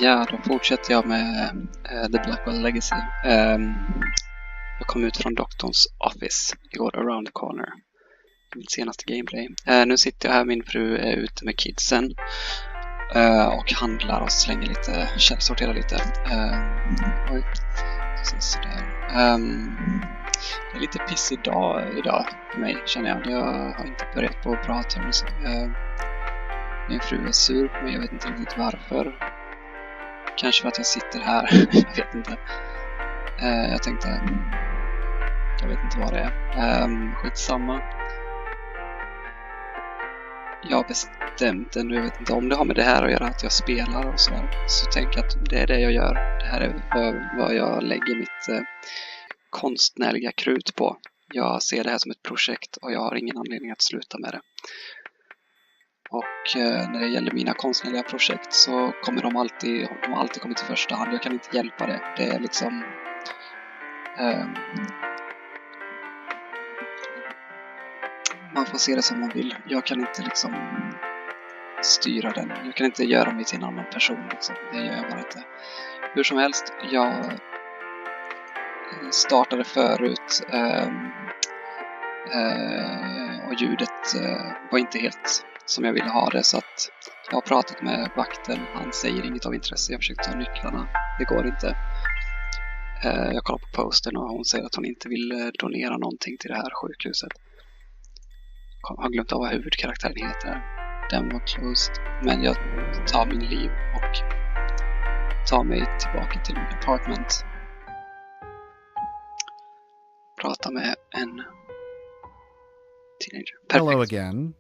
Ja, då fortsätter jag med The Blackwell Legacy. Jag kom ut från doktorns office igår, around the corner. Mitt senaste gameplay. Nu sitter jag här, min fru är ute med kidsen. Och handlar och slänger lite, källsorterar lite. Oj, precis sådär. Det är lite pissig dag idag för mig, känner jag. Jag har inte börjat på bra terms. Min fru är sur på mig, jag vet inte riktigt varför. Kanske för att jag sitter här, jag vet inte. Jag vet inte vad det är. Skitsamma. Jag har bestämt ännu, jag vet inte om det har med det här att göra, att jag spelar och sådär. Så tänk att det är det jag gör. Det här är vad jag lägger mitt konstnärliga krut på. Jag ser det här som ett projekt och jag har ingen anledning att sluta med det. Och när det gäller mina konstnärliga projekt så kommer de har alltid kommit i första hand. Jag kan inte hjälpa det. Det är liksom... man får se det som man vill. Jag kan inte liksom styra den. Jag kan inte göra mig till en annan person. Liksom. Det gör jag bara inte. Hur som helst, jag startade förut och ljudet var inte helt som jag ville ha det, så att jag har pratat med vakten. Han säger inget av intresse. Jag försöker ta nycklarna. Det går inte. Jag kollar på posten och hon säger att hon inte vill donera någonting till det här sjukhuset. Jag har glömt av vad huvudkaraktären heter. Den var closed. Men jag tar min liv och tar mig tillbaka till min apartment. Prata med en teenager. Perfekt. Hello again.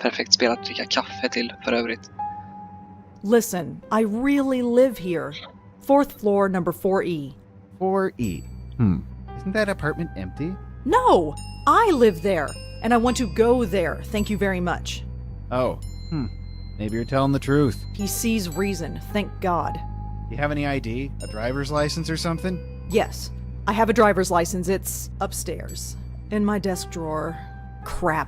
Perfekt spel att dricka kaffe till för övrigt. Listen, I really live here. 4th floor, number 4E. 4E. Isn't that apartment empty? No! I live there! And I want to go there, thank you very much. Oh, maybe you're telling the truth. He sees reason, thank God. You have any ID? A driver's license or something? Yes, I have a driver's license. It's upstairs. In my desk drawer. Crap.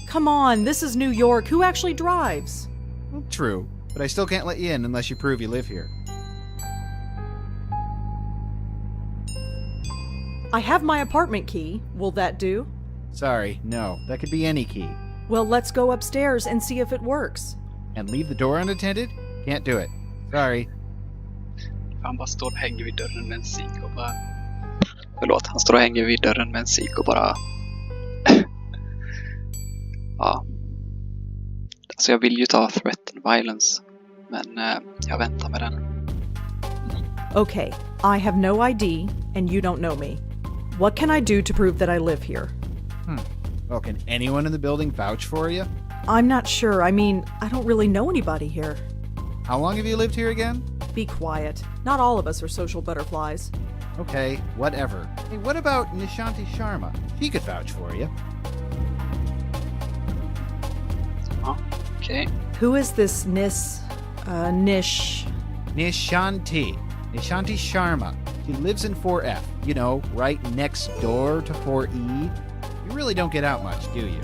Come on, this is New York. Who actually drives? Well, true, but I still can't let you in unless you prove you live here. I have my apartment key. Will that do? Sorry, no. That could be any key. Well, let's go upstairs and see if it works. And leave the door unattended? Can't do it. Sorry. Han bara står och hänger vid dörren med en cigg och bara... Förlåt, han står och hänger vid dörren med en cigg och bara... Ja. Alltså jag vill ju ta threat and violence. Men jag väntar med den. Okay, I have no ID and you don't know me. What can I do to prove that I live here? Well, can anyone in the building vouch for you? I'm not sure. I mean, I don't really know anybody here. How long have you lived here again? Be quiet. Not all of us are social butterflies. Okay, whatever. Hey, what about Nishanti Sharma? She could vouch for you. Ja, okej. Who is this Nish? Nishanti Sharma. She lives in 4F. You know, right next door to 4E. You really don't get out much, do you?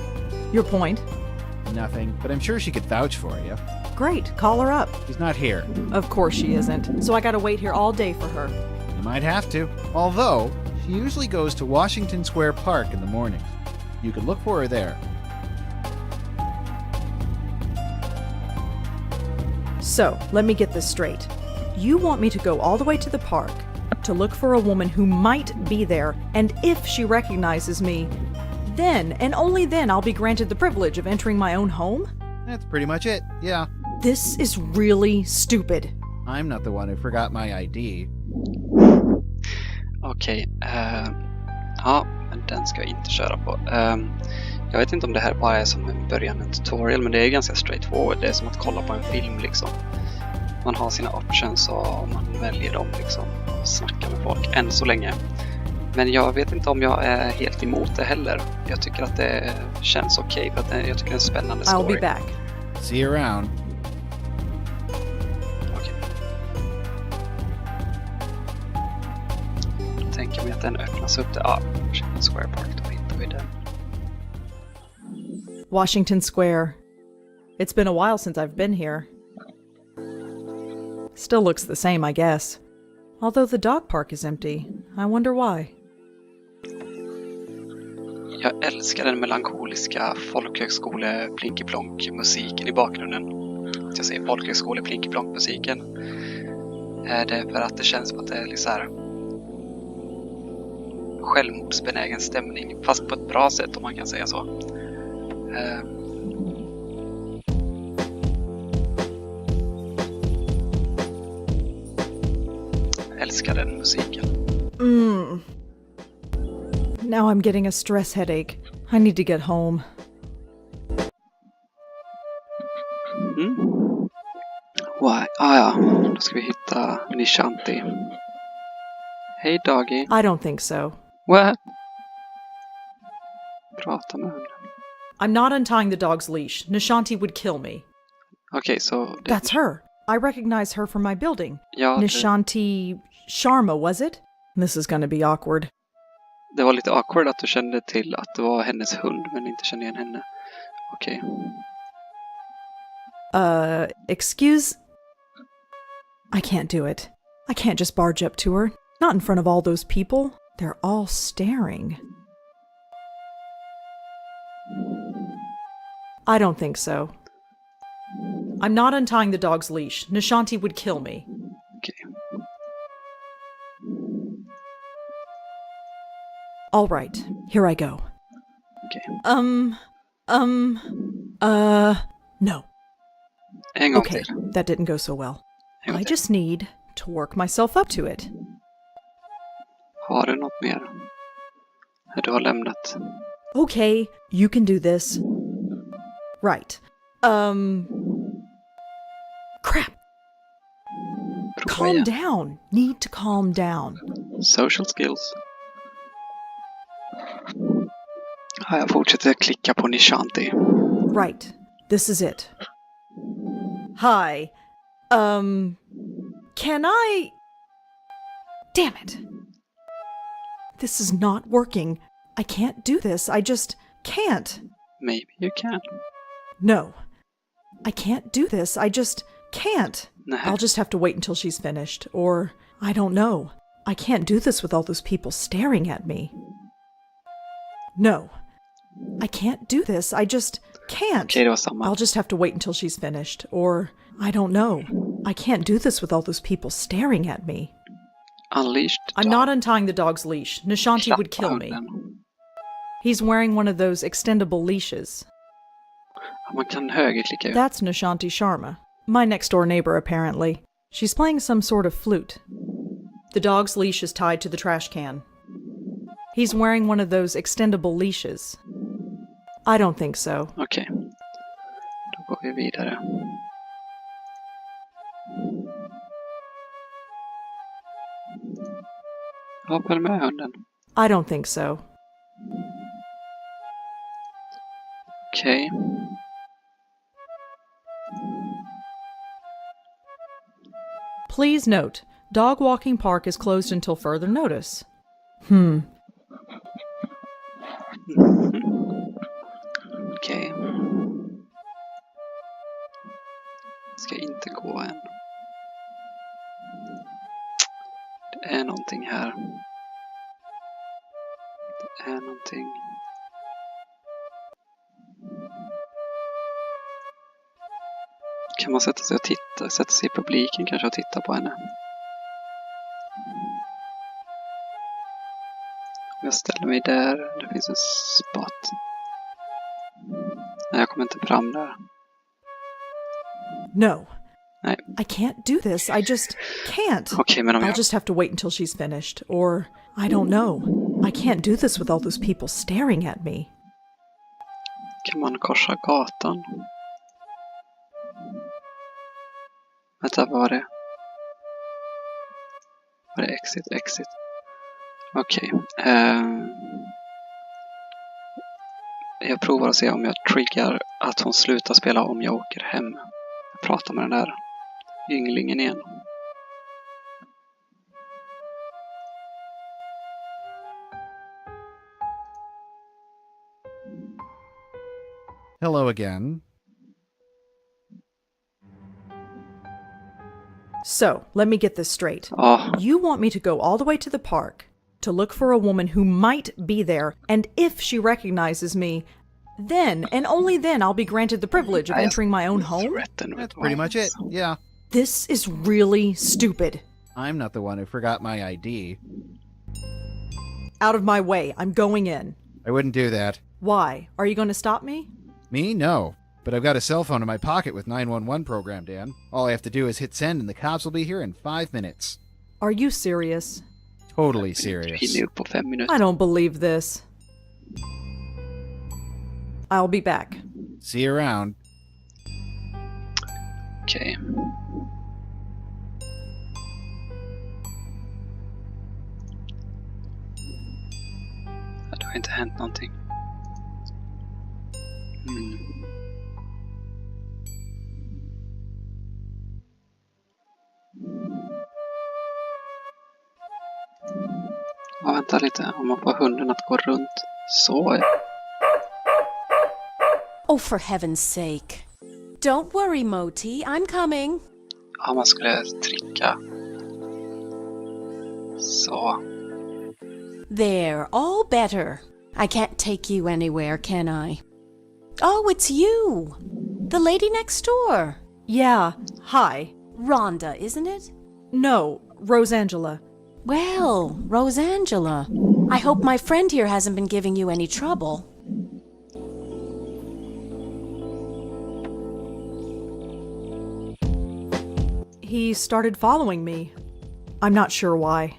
Your point? Nothing, but I'm sure she could vouch for you. Great, call her up. She's not here. Of course she isn't. So I gotta wait here all day for her. You might have to. Although, she usually goes to Washington Square Park in the mornings. You could look for her there. So, let me get this straight. You want me to go all the way to the park to look for a woman who might be there, and if she recognizes me, then, and only then, I'll be granted the privilege of entering my own home? That's pretty much it, yeah. This is really stupid. I'm not the one who forgot my ID. Okej. Ja, men den ska jag inte köra på. Jag vet inte om det här bara är som en början, en tutorial, men det är ganska straightforward. Det är som att kolla på en film liksom. Man har sina options och man väljer dem liksom och snackar med folk än så länge. Men jag vet inte om jag är helt emot det heller. Jag tycker att det känns okej, för att jag tycker det är en spännande story. I'll be back. See you around. Okej. Då tänker jag mig att den öppnas upp där. Washington Square Park, då hittar vi den. Washington Square. It's been a while since I've been here. Still looks the same, I guess. Although the dog park is empty. I wonder why. Jag älskar den melankoliska folkhögskole-plinkeplonk-musiken i bakgrunden. Att jag säger folkhögskole-plinkeplonk-musiken. Är det för att det känns som att det är lite så här självmordsbenägen stämning, fast på ett bra sätt om man kan säga så. Älskar den musiken. Now I'm getting a stress headache. I need to get home. Why? Ja. Då ska vi hitta Nishanti. Hej Dagi. I don't think so. What? Prata med hunden. I'm not untying the dog's leash. Nishanti would kill me. Okej, så... That's her. I recognize her from my building. Ja, Nishanti Sharma, was it? This is gonna be awkward. Det var lite awkward att du kände till att det var hennes hund men inte kände igen henne. Okej. Excuse? I can't do it. I can't just barge up to her. Not in front of all those people. They're all staring. I don't think so. I'm not untying the dog's leash. Nishanti would kill me. Okej. All right, here I go. Okej. No. En gång Okay, till. that didn't go so well. En gång I till. just need to work myself up to it. Har du något mer? Du har lämnat. Okay, you can do this. Right. Crap. Prova Calm igen. down. Need to calm down. Social skills. Ja, jag fortsätter klicka på Nishanti. Right. This is it. Hi. Can I... Damn it. This is not working. I can't do this. I just can't. Maybe you can. No. I can't do this. I just can't. Nej. I'll just have to wait until she's finished. Or, I don't know. I can't do this with all those people staring at me. No. I can't do this. I just can't. Okej, det var samma. I'll just have to wait until she's finished. Or, I don't know. I can't do this with all those people staring at me. Unleashed I'm not untying the dog's leash. Nishanti would kill me. He's wearing one of those extendable leashes. Man kan högerklicka ut. That's Nishanti Sharma, my next door neighbor apparently. She's playing some sort of flute. The dog's leash is tied to the trash can. He's wearing one of those extendable leashes. I don't think so. Okej. Då går vi vidare. Hoppa med hunden. I don't think so. Okej. Please note, dog walking park is closed until further notice. Okej. Ska inte gå än. Det är någonting här. Det är någonting. Kan man sätta sig och titta? Sätta sig i publiken kanske och titta på henne? Jag ställer mig där. Det finns en spot. Nej, jag kommer inte fram där. No. Nej. I can't do this. I just can't. Okej, men om I'll jag... just have to wait until she's finished. Or, I don't know. I can't do this with all those people staring at me. Kan man korsa gatan? Vänta, vad var det? Var det exit? Exit. Okej. Jag provar att se om jag triggar att hon slutar spela om jag åker hem. Jag pratar med den där ynglingen igen. Hello again. So, let me get this straight. Ja, You want me to go all the way to the park to look for a woman who might be there, and if she recognizes me, then and only then I'll be granted the privilege of entering my own home? rätten That's pretty much it. Yeah. This is really stupid. I'm not the one who forgot my ID. Out of my way, I'm going in. I wouldn't do that. Why? Are you going to stop me? Me? No. But I've got a cell phone in my pocket with 911 programmed in. All I have to do is hit send and the cops will be here in 5 minutes. Are you serious? Totally serious. Hinner upp på 5 minuter. I don't believe this. I'll be back. See you around. Okej. Ja, det har inte hänt någonting. Ja, vänta lite. Om man får hunden att gå runt. Så. Oh, for heaven's sake. Don't worry, Moti. I'm coming. Ja, man skulle trycka. Så. There, all better. I can't take you anywhere, can I? Oh, it's you. The lady next door. Yeah, hi. Rhonda, isn't it? No, Rosangela. Well, Rosangela. I hope my friend here hasn't been giving you any trouble. He started following me. I'm not sure why.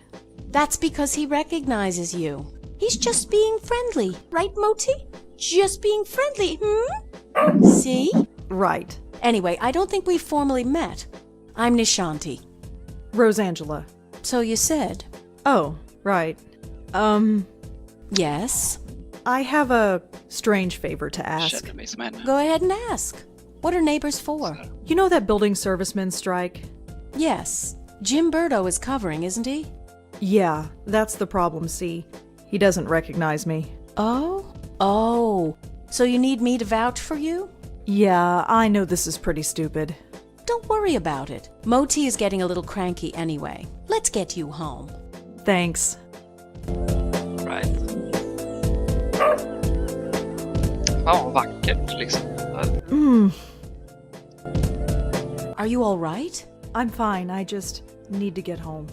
That's because he recognizes you. He's just being friendly, right, Moti? Just being friendly, See? Right. Anyway, I don't think we've formally met. I'm Nishanti. Rosangela. So you said. Oh, right. Yes? I have a strange favor to ask. Känner mig som henne. Go ahead and ask. What are neighbors for? You know that building servicemen strike? Yes. Jim Burdo is covering, isn't he? Yeah, that's the problem, see. He doesn't recognize me. Oh? Oh. So you need me to vouch for you? Yeah, I know this is pretty stupid. Don't worry about it. Moti is getting a little cranky anyway. Let's get you home. Thanks. Right. Ja, vackert liksom. Are you all right? I'm fine, I just need to get home.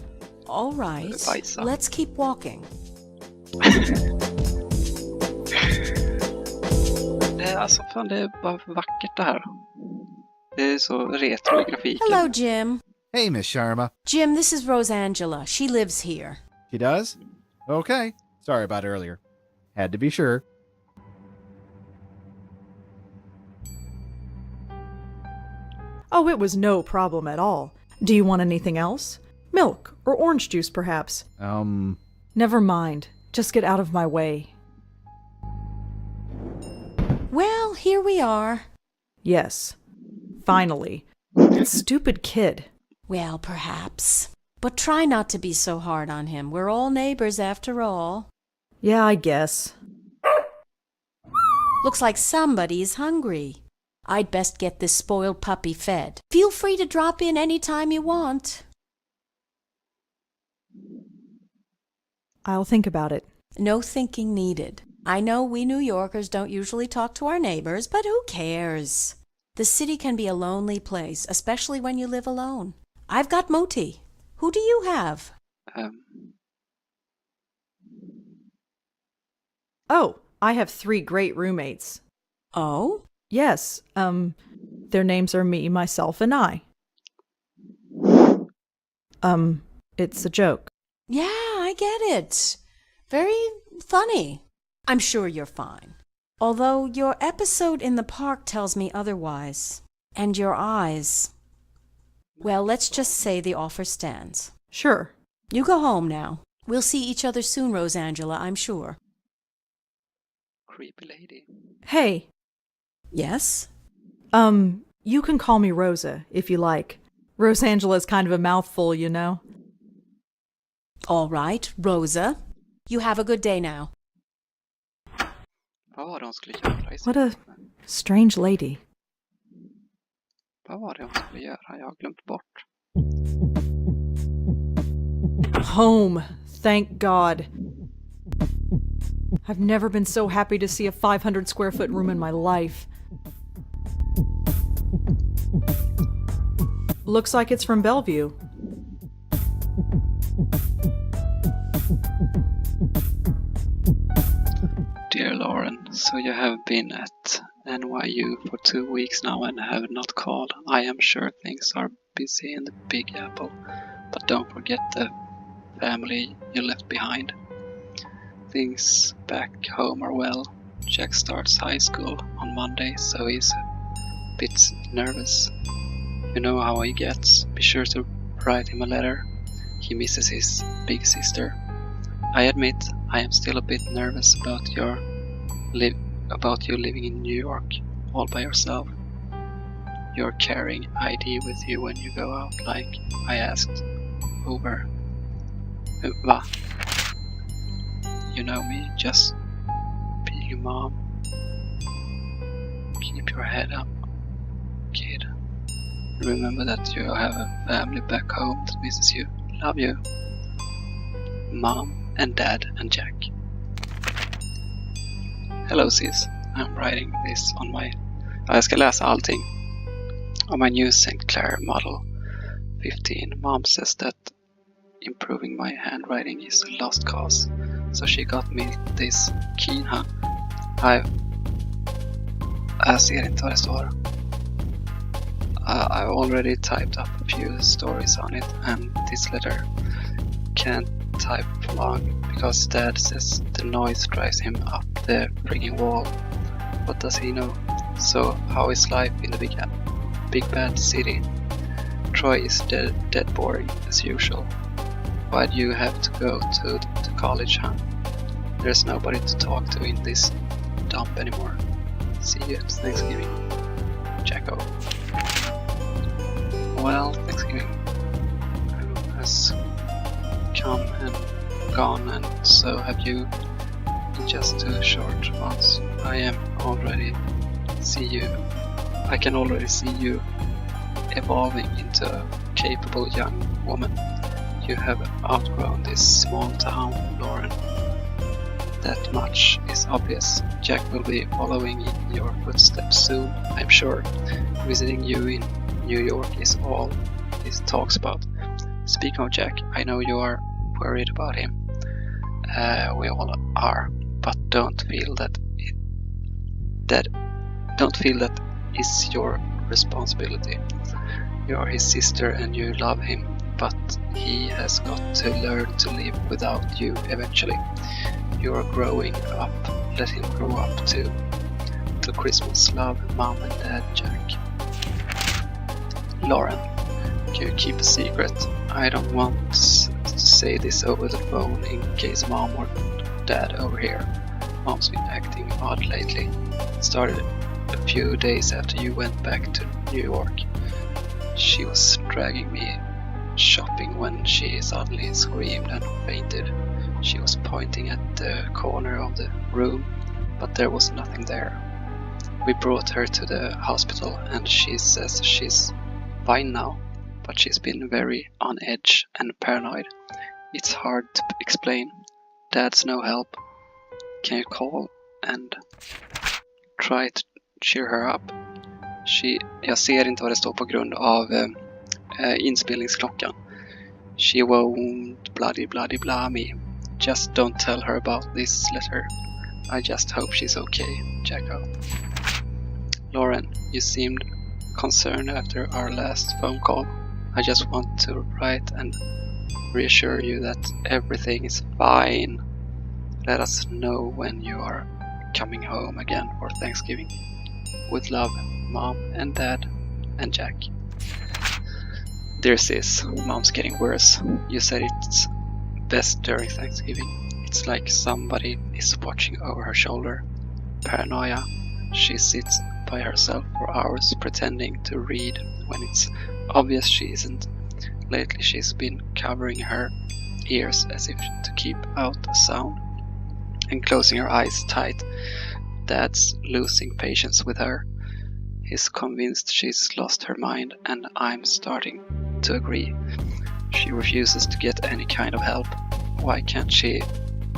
All right. Bajsa. Let's keep walking. Alltså fan, det är bara vackert det här. Det är så retro i grafiken. Hello, Jim. Hey, Miss Sharma. Jim, this is Rosangela. She lives here. She does? Okay. Sorry about earlier. Had to be sure. Oh, it was no problem at all. Do you want anything else? Milk or orange juice, perhaps? Never mind. Just get out of my way. Well, here we are. Yes. Finally. That stupid kid. Well, perhaps. But try not to be so hard on him. We're all neighbors after all. Yeah, I guess. Looks like somebody's hungry. I'd best get this spoiled puppy fed. Feel free to drop in any time you want. I'll think about it. No thinking needed. I know we New Yorkers don't usually talk to our neighbors, but who cares? The city can be a lonely place, especially when you live alone. I've got Moti. Who do you have? Oh, I have 3 great roommates. Oh? Yes, their names are me, myself, and I. It's a joke. Yeah, I get it. Very funny. I'm sure you're fine. Although your episode in the park tells me otherwise. And your eyes. Well, let's just say the offer stands. Sure. You go home now. We'll see each other soon, Rosangela, I'm sure. Creepy lady. Hey, Yes? you can call me Rosa, if you like. Rosangela's kind of a mouthful, you know. All right, Rosa. You have a good day now. Vad var det hon skulle göra? What a strange lady. Vad var det hon skulle göra? Jag har glömt bort. Home. Thank God. I've never been so happy to see a 500 square foot room in my life. Looks like it's from Bellevue. Dear Lauren, so you have been at NYU for 2 weeks now and have not called. I am sure things are busy in the Big Apple, but don't forget the family you left behind. Things back home are well. Jack starts high school on Monday, so he's a bit nervous. You know how he gets. Be sure to write him a letter. He misses his big sister. I admit I am still a bit nervous about you living in New York all by yourself. You're carrying ID with you when you go out, like I asked over. Va? You know me, just being a mom. Keep your head up, kid. Remember that you have a family back home that misses you. Love you. Mom and Dad and Jack. Hello sis, I'm writing this on my... Jag ska läsa allting. On my new St. Clair Model 15. Mom says that improving my handwriting is a lost cause. So she got me this keen, huh? Jag ser inte vad det står. I've already typed up a few stories on it, and this letter can't type for long because Dad says the noise drives him up the frigging wall. What does he know? So how is life in the big bad city? Troy is dead boring as usual. Why do you have to go to college, huh? There's nobody to talk to in this dump anymore. See you at Thanksgiving. Jacko. Well, Thanksgiving has come and gone, and so have you in just 2 short months. I can already see you evolving into a capable young woman. You have outgrown this small town, Lauren. That much is obvious. Jack will be following in your footsteps soon, I'm sure. Visiting you in New York is all he talks about. Speaking of Jack, I know you are worried about him. We all are, but don't feel that is your responsibility. You are his sister and you love him, but he has got to learn to live without you eventually. You are growing up. Let him grow up too. Till Christmas, love, Mom and Dad, Jack. Lauren, can you keep a secret? I don't want to say this over the phone in case Mom or Dad overhear. Mom's been acting odd lately. It started a few days after you went back to New York. She was dragging me shopping when she suddenly screamed and fainted. She was pointing at the corner of the room, but there was nothing there. We brought her to the hospital and she says she's fine now, but she's been very on edge and paranoid. It's hard to explain. Dad's no help. Can you call and try to cheer her up? Jag ser inte vad det står på grund av inspelningsklockan. She won't bloody me. Just don't tell her about this letter. I just hope she's okay, Jacko. Lauren, you seemed concerned after our last phone call. I just want to write and reassure you that everything is fine. Let us know when you are coming home again for Thanksgiving. With love, Mom and Dad and Jack. Dear sis, Mom's getting worse. You said it's best during Thanksgiving. It's like somebody is watching over her shoulder. Paranoia. She sits by herself for hours pretending to read when it's obvious she isn't. Lately she's been covering her ears as if to keep out a sound and closing her eyes tight. Dad's losing patience with her. He's convinced she's lost her mind and I'm starting to agree. She refuses to get any kind of help. Why can't she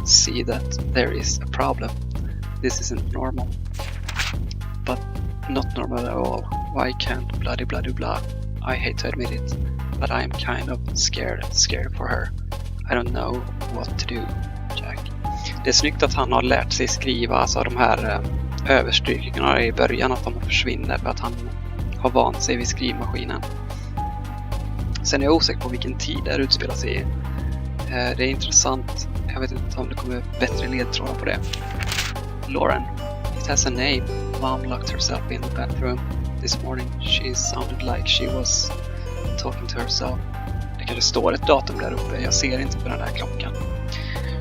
see that there is a problem? This isn't normal. But not normal at all. Why can't bloody blah. I hate to admit it, but I am kind of scared for her. I don't know what to do, Jack. Det är snyggt att han har lärt sig skriva, alltså de här överstrykningarna i början, att de försvinner för att han har vant sig vid skrivmaskinen. Sen är jag osäker på vilken tid det utspelar sig i. Det är intressant. Jag vet inte om det kommer bättre ledtrådar på det. Lauren. It has a name. Mom locked herself in the bathroom this morning. She sounded like she was talking to herself. Det kanske står ett datum där uppe. Jag ser inte på den där klockan.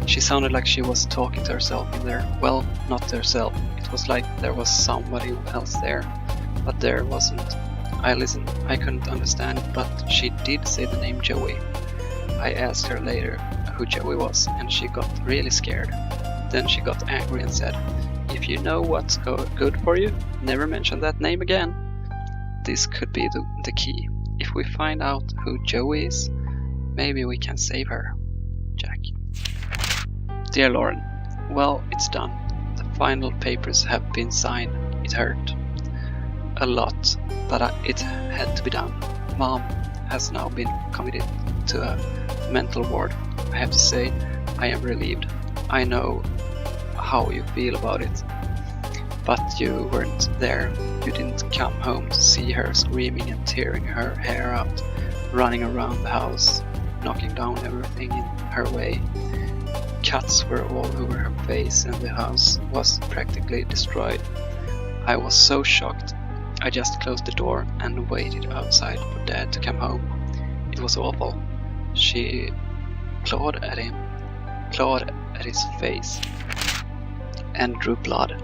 She sounded like she was talking to herself in there. Well, not herself. It was like there was somebody else there. But there wasn't. I listened. I couldn't understand it, but she did say the name Joey. I asked her later who Joey was, and she got really scared. Then she got angry and said, "If you know what's good for you, never mention that name again." This could be the key. If we find out who Joey is, maybe we can save her. Jack. Dear Lauren, well, it's done. The final papers have been signed. It hurt a lot, but it had to be done. Mom has now been committed to a mental ward. I have to say, I am relieved. I know how you feel about it, but you weren't there. You didn't come home to see her screaming and tearing her hair out, running around the house, knocking down everything in her way. Cuts were all over her face and the house was practically destroyed. I was so shocked. I just closed the door and waited outside for Dad to come home. It was awful. She clawed at him, clawed at his face, and drew blood.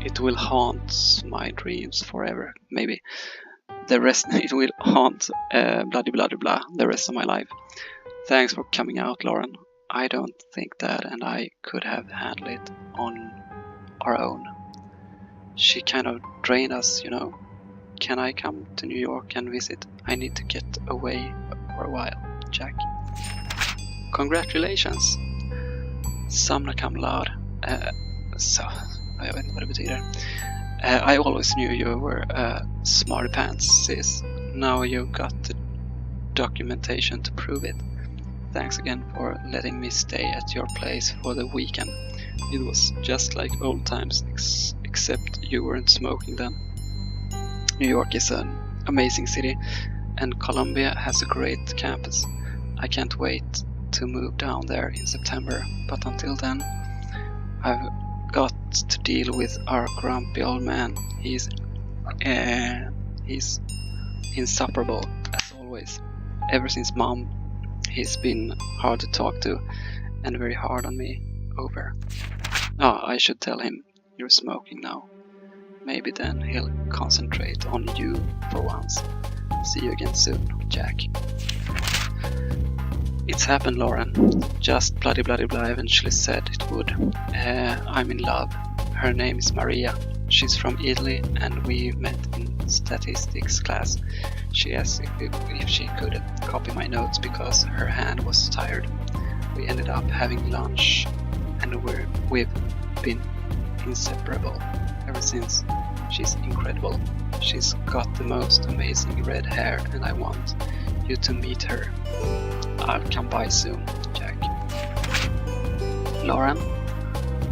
It will haunt my dreams forever, maybe. It will haunt bloody blah the rest of my life. Thanks for coming out, Lauren. I don't think Dad and I could have handled it on our own. She kind of drained us, you know. Can I come to New York and visit? I need to get away for a while, Jack. Congratulations! Somna cum laude. Jag vet inte vad det betyder. I always knew you were a smarty pants, sis. Now you got the documentation to prove it. Thanks again for letting me stay at your place for the weekend. It was just like old times, except you weren't smoking then. New York is an amazing city, and Columbia has a great campus. I can't wait to move down there in September, but until then, I've got to deal with our grumpy old man. He's insufferable, as always. Ever since Mom, he's been hard to talk to, and very hard on me. Over. I should tell him you're smoking now. Maybe then he'll concentrate on you for once. See you again soon, Jack. It's happened, Lauren. Just bloody eventually said it would. I'm in love. Her name is Maria. She's from Italy and we met in statistics class. She asked if she could copy my notes because her hand was tired. We ended up having lunch and we've been inseparable ever since. She's incredible. She's got the most amazing red hair and I want you to meet her. I'll come by soon, Jack. Lauren,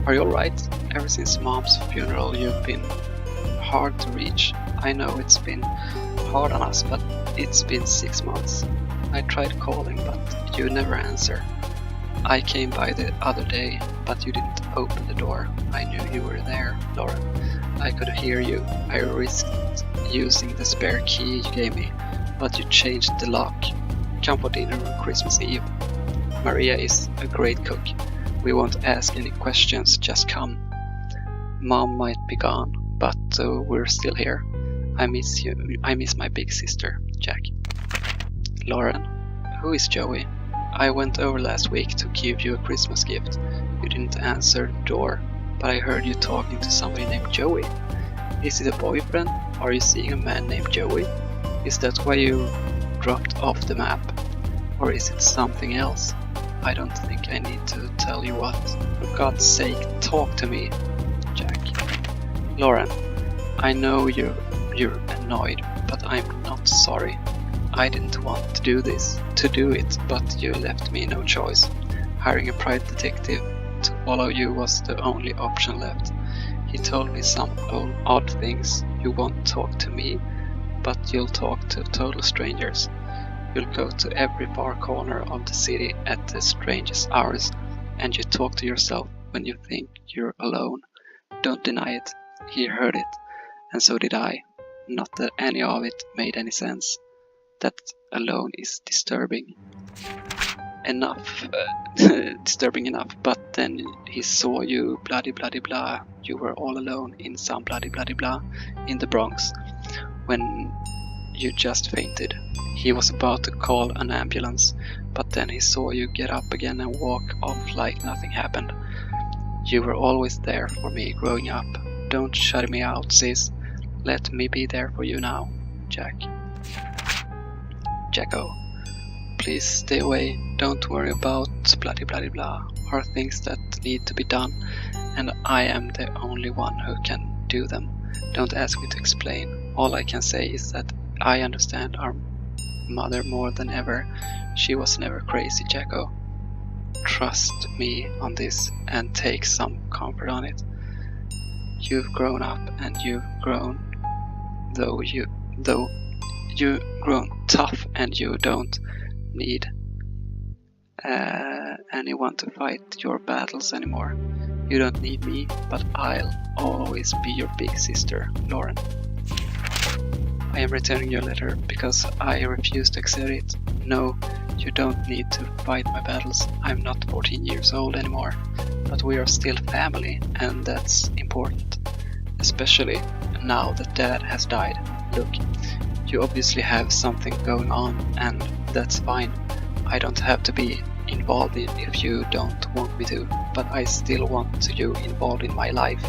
are you alright? Ever since Mom's funeral you've been hard to reach. I know it's been hard on us, but it's been 6 months. I tried calling, but you never answer. I came by the other day, but you didn't open the door. I knew you were there, Lauren. I could hear you. I risked using the spare key you gave me, but you changed the lock. Come for dinner on Christmas Eve. Maria is a great cook. We won't ask any questions, just come. Mom might be gone, but we're still here. I miss you. I miss my big sister, Jack. Lauren, who is Joey? I went over last week to give you a Christmas gift. You didn't answer the door, but I heard you talking to somebody named Joey. Is it a boyfriend? Are you seeing a man named Joey? Is that why you dropped off the map? Or is it something else? I don't think I need to tell you what. For God's sake, talk to me, Jack. Lauren, I know you're annoyed, but I'm not sorry. I didn't want to do it, but you left me no choice. Hiring a private detective to follow you was the only option left. He told me some odd things. You won't talk to me, but you'll talk to total strangers. You'll go to every far corner of the city at the strangest hours, and you talk to yourself when you think you're alone. Don't deny it. He heard it, and so did I. Not that any of it made any sense. That alone is disturbing enough, but then he saw you, bloody bloody blah. You were all alone in some bloody bloody blah in the Bronx when you just fainted. He was about to call an ambulance, but then he saw you get up again and walk off like nothing happened. You were always there for me growing up. Don't shut me out, sis. Let me be there for you now, Jack. Jacko, please stay away. Don't worry about bloody bloody blah or things that need to be done, and I am the only one who can do them. Don't ask me to explain. All I can say is that I understand our mother more than ever. She was never crazy, Jacko. Trust me on this and take some comfort on it. You've grown up and you've grown, though you've grown tough, and you don't need anyone to fight your battles anymore. You don't need me, but I'll always be your big sister, Lauren. I am returning your letter because I refuse to accept it. No, you don't need to fight my battles. I'm not 14 years old anymore, but we are still family, and that's important. Especially now that Dad has died. Look, you obviously have something going on, and that's fine. I don't have to be involved in if you don't want me to, but I still want you involved in my life.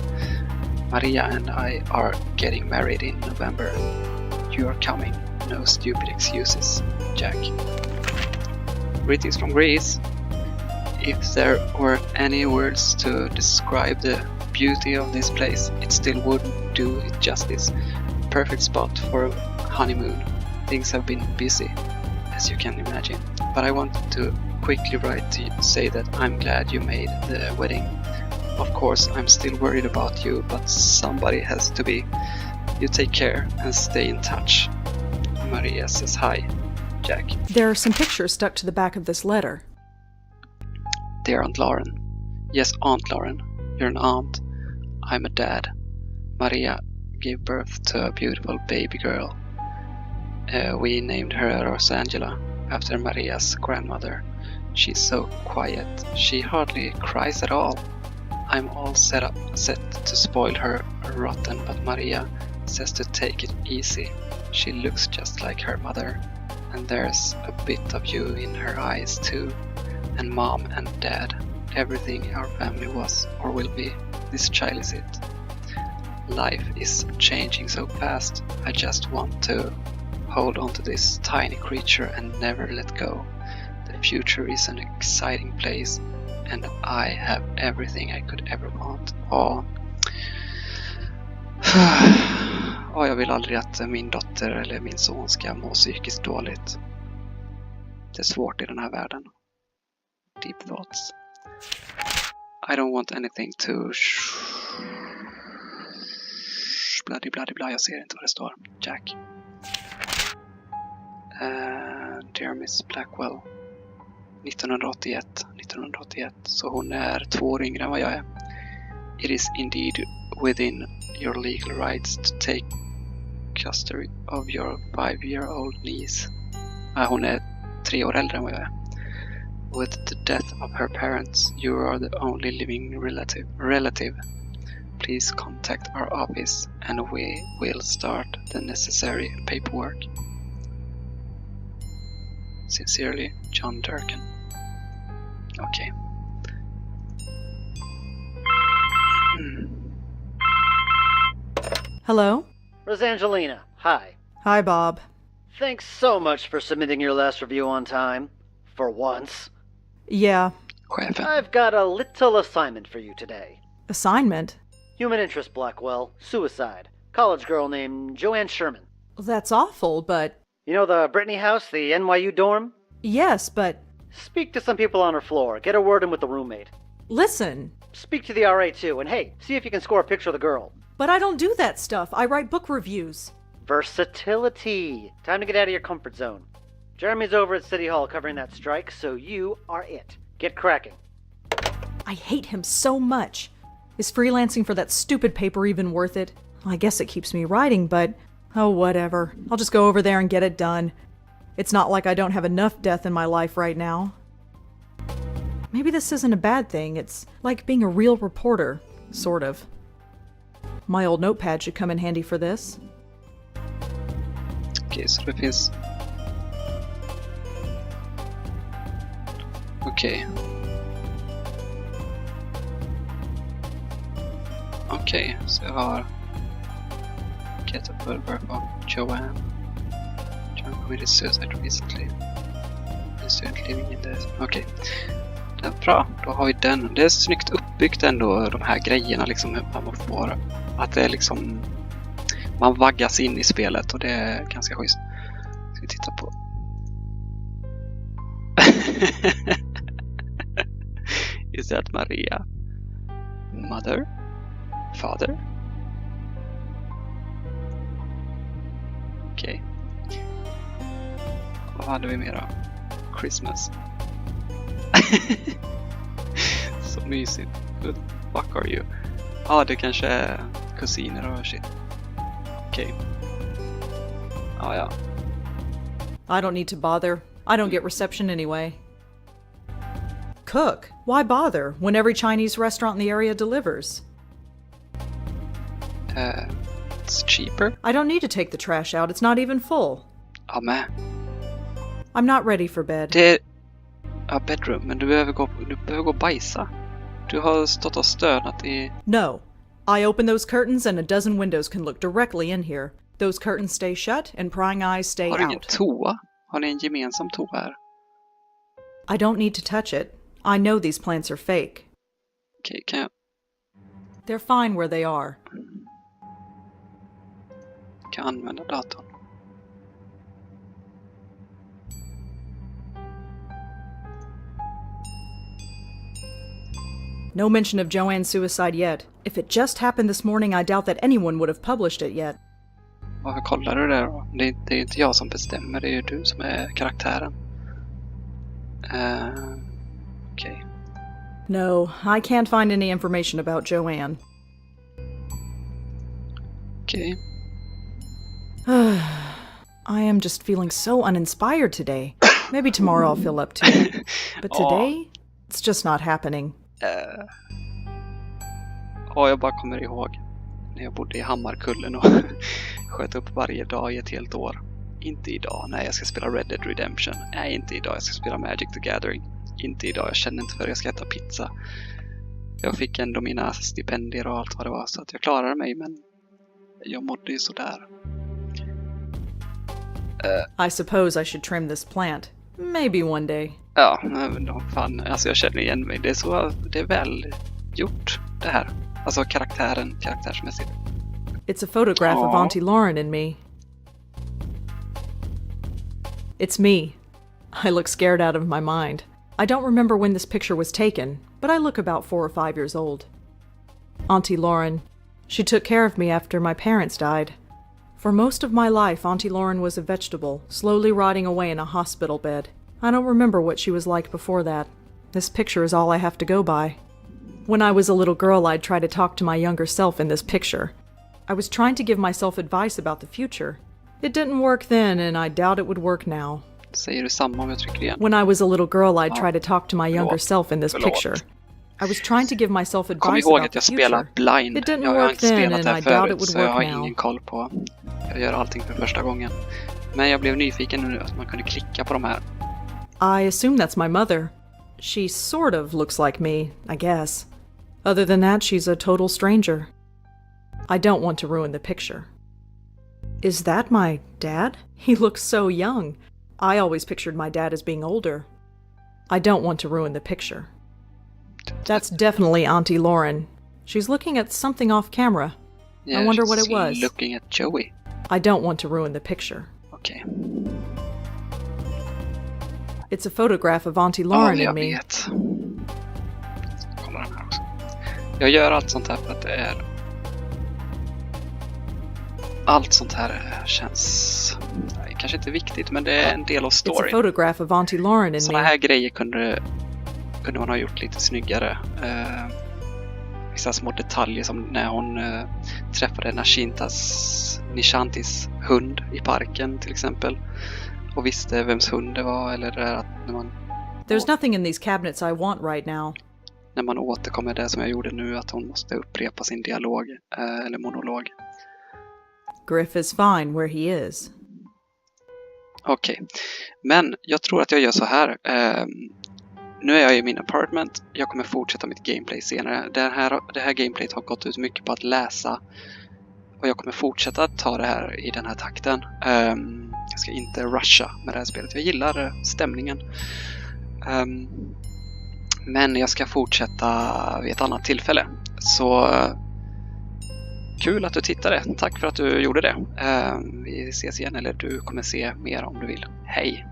Maria and I are getting married in November. You are coming. No stupid excuses, Jack. Greetings from Greece. If there were any words to describe the beauty of this place, it still wouldn't do it justice. Perfect spot for a honeymoon. Things have been busy, as you can imagine, but I wanted to quickly write to say that I'm glad you made the wedding. Of course, I'm still worried about you, but somebody has to be. You take care and stay in touch. Maria says hi, Jack. There are some pictures stuck to the back of this letter. Dear Aunt Lauren. Yes, Aunt Lauren. You're an aunt. I'm a dad. Maria gave birth to a beautiful baby girl. We named her Rosangela after Maria's grandmother. She's so quiet. She hardly cries at all. I'm all set to spoil her rotten, but Maria says to take it easy. She looks just like her mother, and there's a bit of you in her eyes too. And Mom and Dad, everything our family was or will be, this child is it. Life is changing so fast. I just want to hold on to this tiny creature and never let go. The future is an exciting place, and I have everything I could ever want. Jag vill aldrig att min dotter eller min son ska må psykiskt dåligt. Det är svårt i den här världen. Deep thoughts. I don't want anything to bloody blah. Jag ser inte vad det står. Jack. Dear Miss Blackwell. 1981. Så hon är 2 år yngre än vad jag är. It is indeed within your legal rights to take custody of your 5-year-old niece. Hon är 3 år äldre än vad jag är. With the death of her parents, you are the only living relative. Please contact our office and we will start the necessary paperwork. Sincerely, John Durkin. Okay. Hello? Rosangelina, hi. Hi, Bob. Thanks so much for submitting your last review on time. For once. Yeah. Chefen. I've got a little assignment for you today. Assignment? Human interest, Blackwell. Suicide. College girl named Joanne Sherman. That's awful, but... You know the Brittany house, the NYU dorm? Yes, but... Speak to some people on her floor. Get a word in with the roommate. Listen. Speak to the RA too, and hey, see if you can score a picture of the girl. But I don't do that stuff. I write book reviews. Versatility. Time to get out of your comfort zone. Jeremy's over at City Hall covering that strike, so you are it. Get cracking. I hate him so much. Is freelancing for that stupid paper even worth it? I guess it keeps me writing, but... oh, whatever. I'll just go over there and get it done. It's not like I don't have enough death in my life right now. Maybe this isn't a bad thing. It's like being a real reporter. Sort of. My old notepad should come in handy for this. Okej, så det finns... Okej. Okej, så jag har... Get a photograph of Joanne. Joanne committed suicide recently. Is living in the... Okej. Det är bra, då har vi den. Det är snyggt uppbyggt ändå, de här grejerna liksom, hur man får... Att det är liksom... Man vaggas in i spelet och det är ganska schysst. Ska vi titta på... Is that Maria? Mother? Father? Okej. Vad hade vi mer då? Christmas. Så mysigt. Who the fuck are you? Ja, det kanske är kusiner och shit. Okej. Ja, ja. I don't need to bother. I don't get reception anyway. Cook? Why bother when every Chinese restaurant in the area delivers? It's cheaper. I don't need to take the trash out. It's not even full. Ja, med. I'm not ready for bed. Det är... Ja, bedroom. Men du behöver gå och bajsa. Du har stått och stönat i... No. I open those curtains and a dozen windows can look directly in here. Those curtains stay shut and prying eyes stay Har du ingen out. toa? Har ni en gemensam toa här? I don't need to touch it. I know these plants are fake. Okej, kan jag They're fine where they are. använda datorn? No mention of Joanne's suicide yet. If it just happened this morning, I doubt that anyone would have published it yet. Varför kollar du det då? Det är inte jag som bestämmer, det är ju du som är karaktären. Okej. No, I can't find any information about Joanne. Okej. I am just feeling so uninspired today. Maybe tomorrow I'll feel up to it. But today, it's just not happening. Ja, jag bara kommer ihåg när jag bodde i Hammarkullen och sköt upp varje dag i ett helt år. Inte idag. Nej, jag ska spela Red Dead Redemption. Nej, inte idag. Jag ska spela Magic the Gathering. Inte idag. Jag känner inte för att jag ska äta pizza. Jag fick ändå mina stipendier och allt vad det var, så att jag klarade mig, men jag mådde ju sådär. I suppose I should trim this plant. Maybe one day. Ja, men då, fan. Alltså jag känner igen mig. Det är väl gjort det här. Alltså karaktärsmässigt. It's a photograph of Auntie Lauren and me. It's me. I look scared out of my mind. I don't remember when this picture was taken, but I look about 4 or 5 years old. Auntie Lauren. She took care of me after my parents died. For most of my life, Auntie Lauren was a vegetable, slowly rotting away in a hospital bed. I don't remember what she was like before that. This picture is all I have to go by. When I was a little girl, I'd try to talk to my younger self in this picture. I was trying to give myself advice about the future. It didn't work then, and I doubt it would work now. Säger du samma om jag trycker igen? When I was a little girl, I'd try to talk to my younger self in this picture. I was trying to give myself advice about the future. Blind. It didn't Jag har work inte then, spelat and det I här doubt förut, it would så jag har work now. ingen koll på. Jag gör allting för första gången. Men jag blev nyfiken nu att man kunde klicka på de här. I assume that's my mother. She sort of looks like me, I guess. Other than that, she's a total stranger. I don't want to ruin the picture. Is that my dad? He looks so young. I always pictured my dad as being older. I don't want to ruin the picture. That's definitely Auntie Lauren. She's looking at something off camera. Yeah, I wonder what she's it was. looking at Joey. I don't want to ruin the picture. Okej. It's a photograph of Auntie Lauren Ja, jag and me. vet. Kolla den här också. Jag gör allt sånt här för att det är... Allt sånt här känns... Kanske inte viktigt, men det är en del av It's a storyn. photograph of Auntie Lauren and Såna me. här grejer kunde man ha gjort lite snyggare. Vissa små detaljer som när hon träffade Nishantis hund i parken till exempel. Och visste vems hund det var. Eller det att There's nothing in these cabinets I want right now. när man återkommer det som jag gjorde nu. Att hon måste upprepa sin dialog eller monolog. Griff is fine where he is. Okej. Men jag tror att jag gör så här. Nu är jag i min apartment. Jag kommer fortsätta mitt gameplay senare. Det här gameplayet har gått ut mycket på att läsa. Och jag kommer fortsätta att ta det här i den här takten. Jag ska inte rusha med det här spelet. Jag gillar stämningen. Men jag ska fortsätta vid ett annat tillfälle. Så kul att du tittade. Tack för att du gjorde det. Vi ses igen, eller du kommer se mer om du vill. Hej!